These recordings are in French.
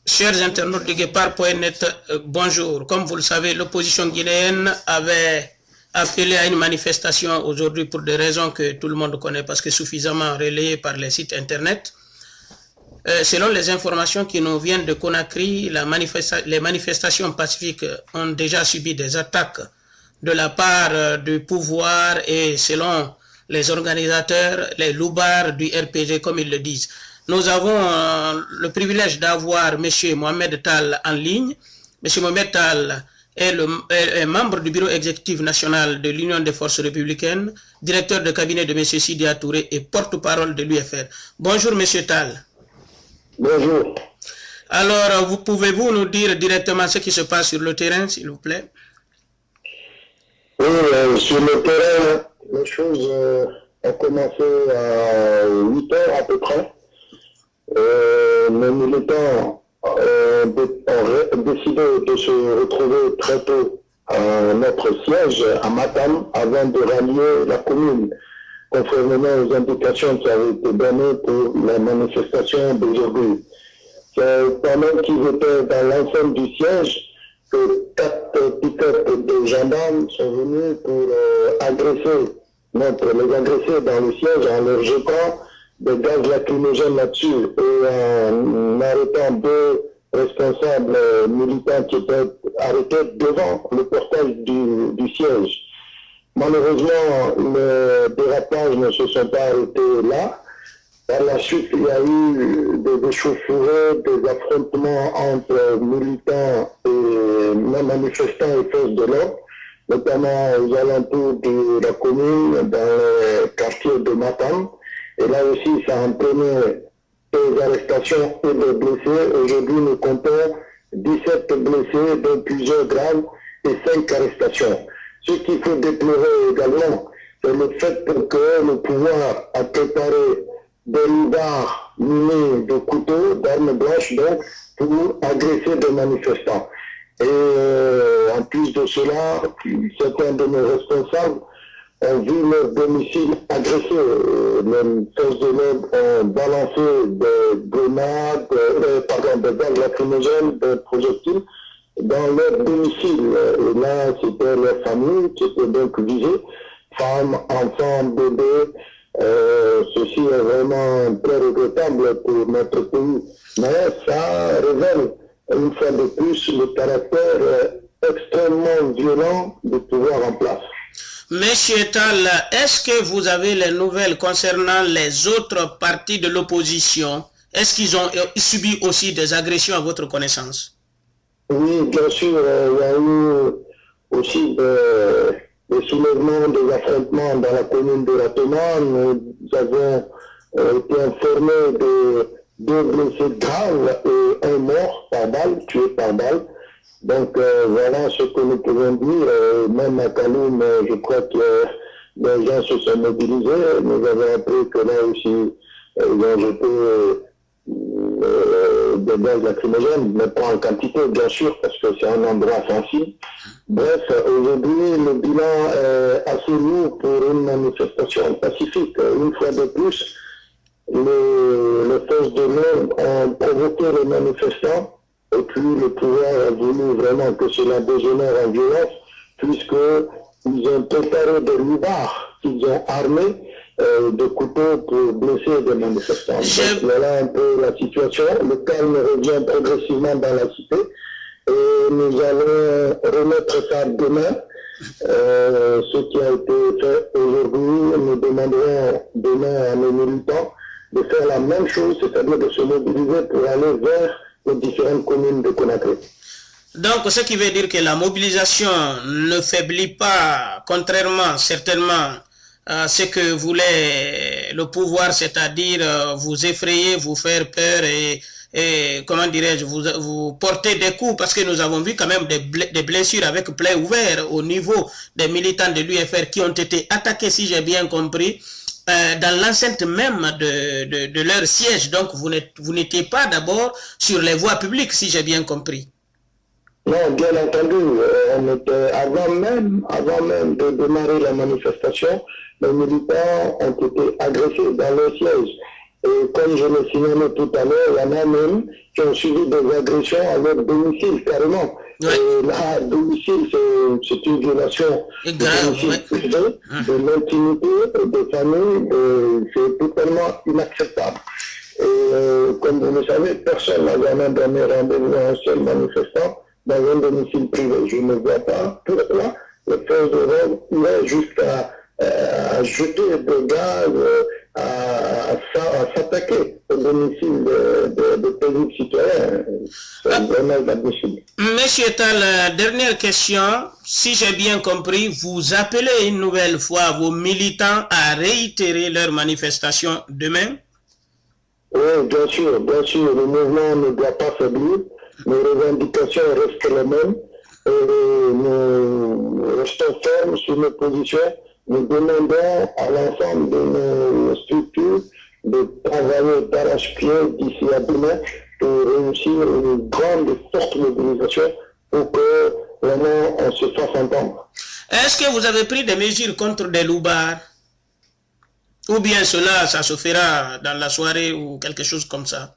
Chers internautes de Guépard.net, bonjour. Comme vous le savez, l'opposition guinéenne avait appelé à une manifestation aujourd'hui pour des raisons que tout le monde connaît parce que suffisamment relayées par les sites internet. Selon les informations qui nous viennent de Conakry, les manifestations pacifiques ont déjà subi des attaques de la part du pouvoir et selon les organisateurs, les loubards du RPG comme ils le disent. Nous avons le privilège d'avoir M. Mohamed Tal en ligne. M. Mohamed Tal est membre du bureau exécutif national de l'Union des forces républicaines, directeur de cabinet de M. Sidia Touré et porte-parole de l'UFR. Bonjour M. Tal. Bonjour. Alors, pouvez-vous nous dire directement ce qui se passe sur le terrain, s'il vous plaît? Oui, sur le terrain, les choses ont commencé à 8 heures à peu près. Les militants ont décidé de se retrouver très tôt à notre siège à Matam avant de rallier la commune, conformément aux indications qui avaient été données pour la manifestation d'aujourd'hui. C'est pendant qu'ils étaient dans l'enceinte du siège que 4 pick-up de gendarmes sont venus pour les agresser dans le siège en leur jetant des gaz lacrymogènes là-dessus et en arrêtant 2 responsables militants qui étaient arrêtés devant le portail du siège. Malheureusement, les dérapages ne se sont pas arrêtés là. Par la suite, il y a eu des échauffourées, des affrontements entre militants et manifestants et forces de l'ordre, notamment aux alentours de la commune, dans les quartiers de Matam. Et là aussi, ça a entraîné des arrestations et des blessés. Aujourd'hui, nous comptons 17 blessés, dont plusieurs graves, et 5 arrestations. Ce qu'il faut déplorer également, c'est le fait que le pouvoir a préparé des loupards munis de couteaux, d'armes blanches, donc, pour agresser des manifestants. Et en plus de cela, certains de nos responsables ont vu leur domicile agressé. Les forces de l'ordre ont balancé des grenades, des gaz lacrymogènes, des projectiles dans leur domicile. Et là, c'était leur famille qui était donc visée, femmes, enfants, bébés. Ceci est vraiment très regrettable pour notre pays. Mais ça révèle une fois de plus le caractère extrêmement violent du pouvoir en place. Monsieur Tal, est-ce que vous avez les nouvelles concernant les autres partis de l'opposition? Est-ce qu'ils ont subi aussi des agressions à votre connaissance? Oui, bien sûr, il y a eu aussi des soulèvements, des affrontements dans la commune de Ratoma. Nous avons été informés de 2 blessés graves et 1 mort par balle, tué par balle. Donc voilà ce que nous pouvons dire. Même à Kaloum, je crois que les gens se sont mobilisés. Nous avons appris que là aussi, ils ont jeté des gaz lacrymogènes, mais pas en quantité, bien sûr, parce que c'est un endroit sensible. Bref, aujourd'hui, le bilan est assez lourd pour une manifestation pacifique. Une fois de plus, les forces de l'ordre ont provoqué les manifestants. Et puis le pouvoir a voulu vraiment que cela dégénère en violence, puisqu'ils ont préparé des loupards qu'ils ont armés de couteaux pour blesser des manifestants. Donc voilà un peu la situation. Le calme revient progressivement dans la cité et nous allons remettre ça demain. Ce qui a été fait aujourd'hui, nous demanderons demain à nos militants de faire la même chose, c'est-à-dire de se mobiliser pour aller vers les différentes communes de Conakry. Donc, ce qui veut dire que la mobilisation ne faiblit pas, contrairement certainement à ce que voulait le pouvoir, c'est-à-dire vous effrayer, vous faire peur et comment dirais-je, vous porter des coups, parce que nous avons vu quand même des blessures avec plaies ouvertes au niveau des militants de l'UFR qui ont été attaqués, si j'ai bien compris, dans l'enceinte même de leur siège. Donc vous n'étiez pas d'abord sur les voies publiques, si j'ai bien compris. Non, bien entendu, on était, avant même de démarrer la manifestation, les militants ont été agressés dans leur siège. Et comme je l'ai signalé tout à l'heure, il y en a même qui ont subi des agressions à leur domicile, carrément. Ouais. Et là, domicile, c'est une violation de domicile privé, de l'intimité des familles, c'est totalement inacceptable. Et comme vous le savez, personne n'a jamais donné rendez-vous à un seul manifestant dans un domicile privé. Je ne vois pas pourquoi les forces de l'ordre iraient jusqu'à jeter des gaz, à s'attaquer au domicile de paisibles citoyens. C'est vraiment inadmissible. Monsieur Tal, dernière question. Si j'ai bien compris, vous appelez une nouvelle fois vos militants à réitérer leur manifestation demain? Oui, bien sûr, le mouvement ne doit pas faiblir. Nos revendications restent les mêmes. Et nous restons fermes sur nos positions. Nous demandons à l'ensemble de nos structures de travailler d'arrache-pied d'ici à demain pour réussir une grande et forte mobilisation pour que vraiment on se fasse entendre. Est-ce que vous avez pris des mesures contre des loupards? Ou bien cela, ça se fera dans la soirée ou quelque chose comme ça?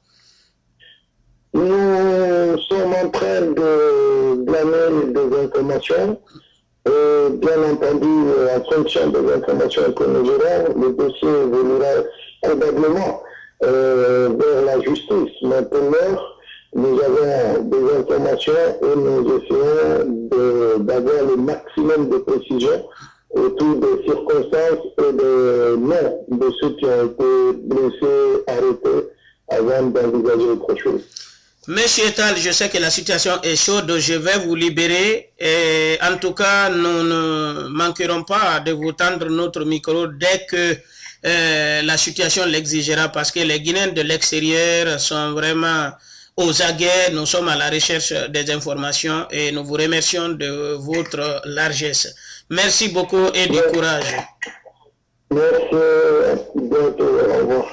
Nous sommes en train de glaner des informations. Et bien entendu, en fonction des informations que nous aurons, le dossier évoluera probablement vers la justice. Maintenant, nous avons des informations et nous essayons d'avoir le maximum de précision autour des circonstances et des noms de ceux qui ont été blessés, arrêtés, avant d'envisager autre chose. Monsieur Tal, je sais que la situation est chaude, je vais vous libérer. Et en tout cas, nous ne manquerons pas de vous tendre notre micro dès que la situation l'exigera, parce que les Guinéens de l'extérieur sont vraiment aux aguets. Nous sommes à la recherche des informations et nous vous remercions de votre largesse. Merci beaucoup et du courage. Merci, bientôt, au revoir.